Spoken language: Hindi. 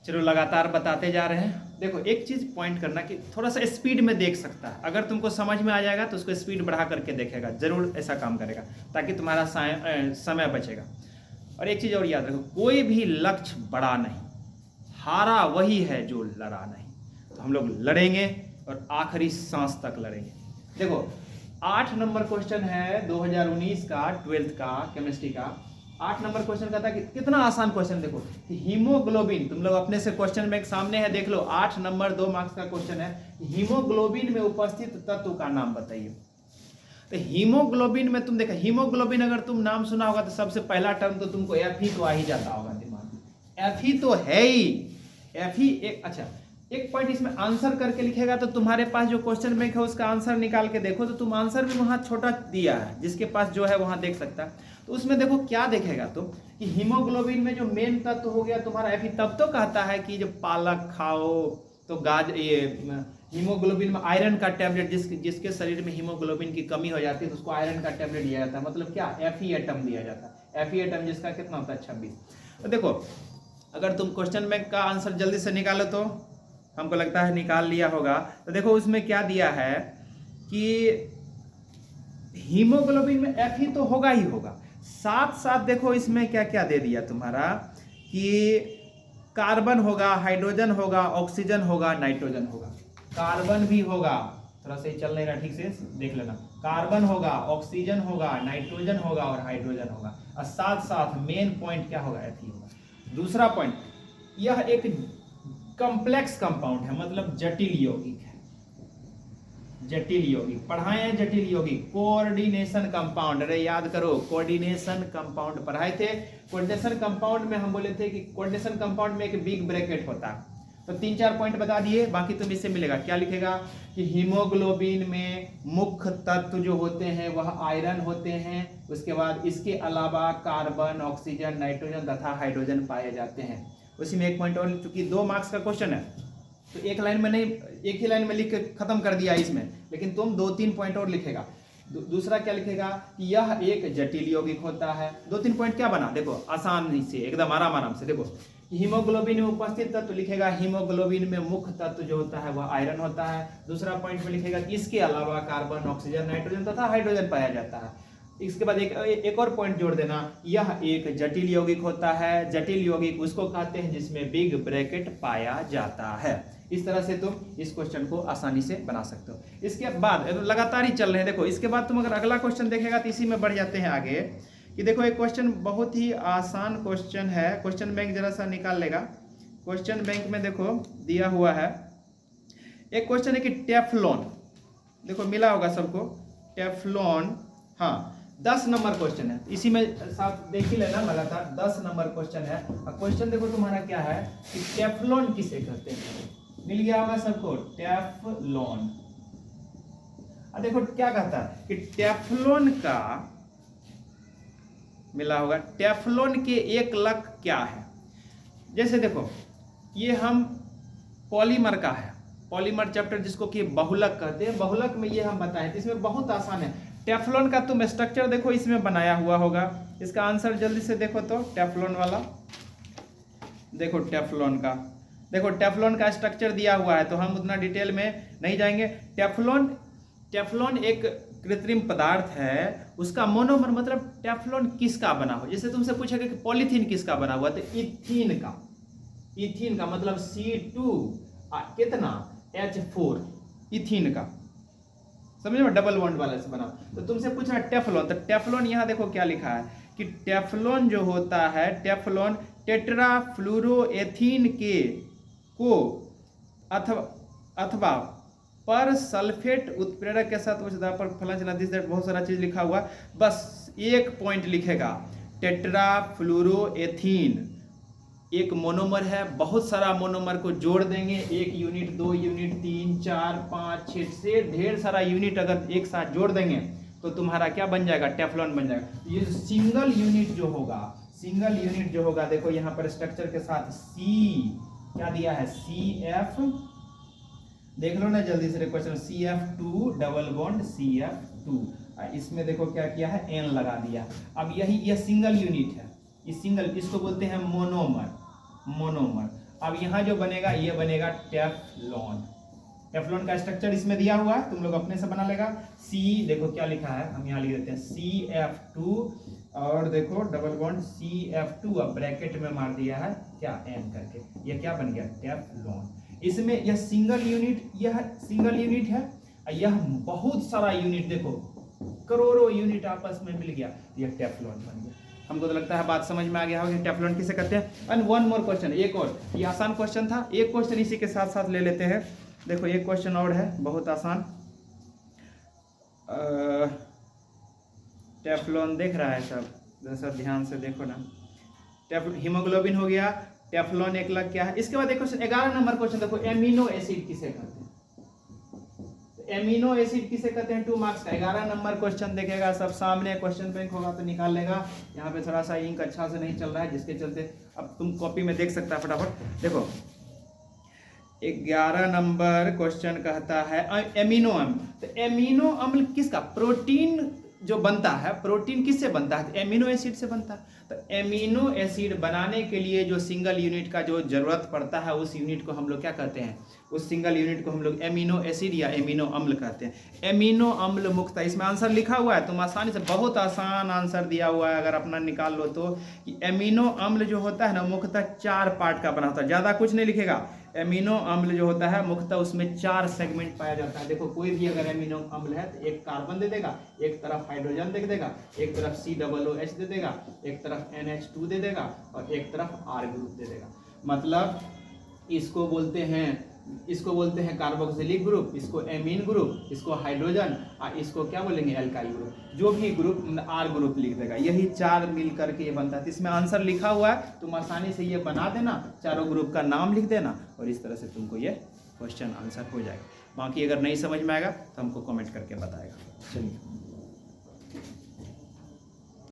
चलो लगातार बताते जा रहे हैं। देखो एक चीज़ पॉइंट करना कि थोड़ा सा स्पीड में देख सकता है, अगर तुमको समझ में आ जाएगा तो उसको स्पीड बढ़ा करके देखेगा, जरूर ऐसा काम करेगा ताकि तुम्हारा समय बचेगा। और एक चीज़ और याद रखो, कोई भी लक्ष्य बड़ा नहीं, हारा वही है जो लड़ा नहीं। तो हम लोग लड़ेंगे और आखिरी सांस तक लड़ेंगे। देखो 8 नंबर क्वेश्चन है 2019 का 12th का केमिस्ट्री का। 8 नंबर क्वेश्चन का था कि कितना आसान क्वेश्चन। देखो कि हीमोग्लोबिन, तुम लोग अपने से क्वेश्चन बैंक सामने है, देख लो। 8 नंबर 2 मार्क्स का क्वेश्चन है, हीमोग्लोबिन में उपस्थित तत्व का नाम बताइए। तो हीमोग्लोबिन में तुम देखो, हीमोग्लोबिन अगर तुम नाम सुना होगा तो सबसे पहला टर्म तो तुमको एफ ही तो आ ही जाता होगा दिमाग में। एफ ही तो है ही, एफ ही एक। अच्छा एक पॉइंट इसमें आंसर करके लिखेगा तो तुम्हारे पास जो क्वेश्चन बैंक है उसका आंसर निकाल के देखो, तो तुम आंसर भी वहां छोटा दिया है, जिसके पास जो है वहां देख सकता है। तो उसमें देखो क्या देखेगा तुम कि हीमोग्लोबिन में जो मेन तत्व हो गया तुम्हारा एफ ही। तब तो कहता है कि जो पालक खाओ तो ये हीमोग्लोबिन में आयरन का टैबलेट, जिसके शरीर में हीमोग्लोबिन की कमी हो जाती है तो उसको आयरन का टैबलेट दिया जाता है। मतलब क्या, एफ ई एटम दिया जाता है। एफ ई एटम जिसका कितना होता है 26। तो देखो अगर तुम क्वेश्चन बैंक का आंसर जल्दी से निकालो तो हमको लगता है निकाल लिया होगा। तो देखो उसमें क्या दिया है कि हीमोग्लोबिन में एफ ही तो होगा ही होगा, साथ साथ देखो इसमें क्या क्या दे दिया तुम्हारा कि कार्बन होगा, हाइड्रोजन होगा, ऑक्सीजन होगा, नाइट्रोजन होगा। कार्बन भी होगा, थोड़ा सा चल नहीं रहा ठीक से, देख लेना। कार्बन होगा, ऑक्सीजन होगा, नाइट्रोजन होगा और हाइड्रोजन होगा। और साथ साथ मेन पॉइंट क्या होगा, एफ ही होगा। दूसरा पॉइंट, यह एक कॉम्प्लेक्स कंपाउंड है, मतलब जटिल यौगिक है। जटिल यौगिक पढ़ाए हैं, जटिल यौगिक कोऑर्डिनेशन कंपाउंड। अरे याद करो, कोऑर्डिनेशन कंपाउंड पढ़ाए थे। कोऑर्डिनेशन कंपाउंड में हम बोले थे कि कोऑर्डिनेशन कंपाउंड में एक बिग ब्रैकेट होता है। तो 3-4 पॉइंट बता दिए, बाकी तुम इससे मिलेगा। क्या लिखेगा कि हीमोग्लोबिन में मुख्य तत्व जो होते हैं वह आयरन होते हैं, उसके बाद इसके अलावा कार्बन, ऑक्सीजन, नाइट्रोजन तथा हाइड्रोजन पाए जाते हैं। उसी में एक पॉइंट और, चूंकि 2 मार्क्स का क्वेश्चन है तो एक लाइन में नहीं, एक ही लाइन में लिख के खत्म कर दिया इसमें, लेकिन तुम 2-3 पॉइंट और लिखेगा। दूसरा क्या लिखेगा कि यह एक जटिल यौगिक होता है। 2-3 पॉइंट क्या बना, देखो आसान से एकदम आराम से। देखो हीमोग्लोबिन में उपस्थित तत्व तो लिखेगा, हीमोग्लोबिन में मुख्य तत्व जो होता है वह आयरन होता है। दूसरा पॉइंट में लिखेगा कि इसके अलावा कार्बन, ऑक्सीजन, नाइट्रोजन तथा हाइड्रोजन पाया जाता है। इसके बाद एक और पॉइंट जोड़ देना, यह एक जटिल यौगिक होता है। जटिल यौगिक उसको कहते हैं जिसमें बिग ब्रैकेट पाया जाता है। इस तरह से तुम इस क्वेश्चन को आसानी से बना सकते हो। इसके बाद लगातार ही चल रहे हैं। देखो इसके बाद तुम अगर अगला क्वेश्चन देखेगा तो इसी में बढ़ जाते हैं आगे कि देखो एक क्वेश्चन बहुत ही आसान क्वेश्चन है। क्वेश्चन बैंक जरा सा निकाल लेगा। क्वेश्चन बैंक में देखो दिया हुआ है एक क्वेश्चन है कि टेफ्लॉन, देखो मिला होगा सबको टेफ्लॉन। हाँ 10 नंबर क्वेश्चन है, इसी में साथ देख ही लेना लगातार। 10 नंबर क्वेश्चन है। और क्वेश्चन देखो तुम्हारा क्या है कि टेफ्लॉन किसे कहते हैं, मिल गया होगा सबको टेफ्लॉन। अब देखो क्या कहता है कि टेफ्लॉन का मिला होगा, टेफ्लॉन के एक लक क्या है। जैसे देखो ये हम पॉलीमर का है, पॉलीमर चैप्टर जिसको कि बहुलक कहते हैं, बहुलक में ये हम बताएं तो इसमें बहुत आसान है। टेफ्लॉन का तुम स्ट्रक्चर देखो इसमें बनाया हुआ होगा। इसका आंसर जल्दी से देखो तो टेफ्लॉन वाला देखो, टेफ्लॉन का देखो, टेफ्लॉन का स्ट्रक्चर दिया हुआ है तो हम उतना डिटेल में नहीं जाएंगे। टेफ्लॉन एक कृत्रिम पदार्थ है, उसका मोनोमर मतलब टेफ्लॉन किसका बना हो। जैसे तुमसे पूछेगा कि पॉलीथीन किसका बना हुआ, तो इथीन का। इथीन का मतलब C2 कितना H4, इथीन का, समझ में, डबल बॉन्ड वाला से बना। तो तुमसे पूछना टेफ्लॉन, तो टेफ्लॉन यहाँ देखो क्या लिखा है कि टेफ्लॉन जो होता है, टेफ्लॉन टेट्राफ्लूरोएथीन के को अथवा पर सल्फेट उत्प्रेरक के साथ पर फलाना बहुत सारा चीज लिखा हुआ। बस एक पॉइंट लिखेगा, टेट्राफ्लूरोएथीन एक मोनोमर है, बहुत सारा मोनोमर को जोड़ देंगे, 1 यूनिट, 2 यूनिट, 3, 4, 5, 6 से ढेर सारा यूनिट अगर एक साथ जोड़ देंगे तो तुम्हारा क्या बन जाएगा, टेफ्लॉन बन जाएगा। ये सिंगल यूनिट जो होगा, देखो यहाँ पर स्ट्रक्चर के साथ C क्या दिया है, CF, देख लो ना जल्दी से question, CF2 double bond CF2, इसमें देखो क्या किया है, N लगा दिया। अब यह सिंगल यूनिट है, इस सिंगल, इसको बोलते हैं मोनोमर। अब यहाँ जो बनेगा ये बनेगा टेफ्लॉन। टेफ्लॉन का स्ट्रक्चर इसमें दिया हुआ है, तुम लोग अपने से बना लेगा। सी देखो क्या लिखा है, हम यहाँ लिख देते हैं CF2 और देखो डबल बॉन्ड CF2, अब ब्रैकेट में मार दिया है क्या N करके, ये क्या बन गया टेफ्लॉन। इसमें यह सिंगल यूनिट है, यह बहुत सारा यूनिट, देखो करोड़ों यूनिट आपस में मिल गया, यह टेफ्लॉन बन गया। हमको तो लगता है बात समझ में आ गया होगा टेफ्लॉन किसे कहते हैं। एंड वन मोर क्वेश्चन, एक और, ये आसान क्वेश्चन था, एक क्वेश्चन इसी के साथ साथ ले लेते हैं। देखो एक क्वेश्चन और है बहुत आसान। टेफ्लॉन देख रहा है सब, सब ध्यान से देखो ना। हीमोग्लोबिन हो गया, टेफ्लॉन एक लग क्या है। इसके बाद एक क्वेश्चन 11 नंबर क्वेश्चन देखो, एमिनो एसिड किसे कहते हैं। एमिनो एसिड किसे कहते हैं, 2 मार्क्स का 11 नंबर क्वेश्चन देखेगा, सब सामने क्वेश्चन बैंक होगा तो निकाल लेगा। यहाँ पे थोड़ा सा इंक अच्छा से नहीं चल रहा है जिसके चलते अब तुम कॉपी में देख सकता है फटाफट। देखो 11 नंबर क्वेश्चन कहता है एमिनो अम्ल, तो एमिनो अम्ल किसका, प्रोटीन जो बनता है, प्रोटीन किससे बनता है, तो एमिनो एसिड से बनता है। तो एमिनो एसिड बनाने के लिए जो सिंगल यूनिट का जो जरूरत पड़ता है, उस यूनिट को हम लोग क्या कहते हैं, उस सिंगल यूनिट को हम लोग एमिनो एसिड या एमिनो अम्ल कहते हैं। एमिनो अम्ल मुख्यतः, इसमें आंसर लिखा हुआ है, तुम आसानी से, बहुत आसान आंसर दिया हुआ है अगर अपना निकाल लो तो, कि एमिनो अम्ल जो होता है ना मुख्यतः 4 पार्ट का बना होता है, ज़्यादा कुछ नहीं लिखेगा। एमिनो अम्ल जो होता है मुख्यतः उसमें 4 सेगमेंट पाया जाता है। देखो कोई भी अगर एमिनो अम्ल है तो एक कार्बन दे देगा, एक तरफ हाइड्रोजन दे देगा, एक तरफ COOH दे देगा, एक तरफ NH2 दे देगा और एक तरफ R ग्रुप दे देगा। मतलब इसको बोलते हैं कार्बोक्सिलिक ग्रुप, इसको एमीन ग्रुप, इसको हाइड्रोजन और इसको क्या बोलेंगे एल्काइल ग्रुप। जो भी ग्रुप R ग्रुप लिख देगा, यही 4 मिल करके ये बनता है। इसमें आंसर लिखा हुआ है, तुम आसानी से ये बना देना, चारों ग्रुप का नाम लिख देना और इस तरह से तुमको ये क्वेश्चन आंसर हो जाएगा। बाकी अगर नहीं समझ में आएगा तो हमको कमेंट करके बताएगा। चलिए।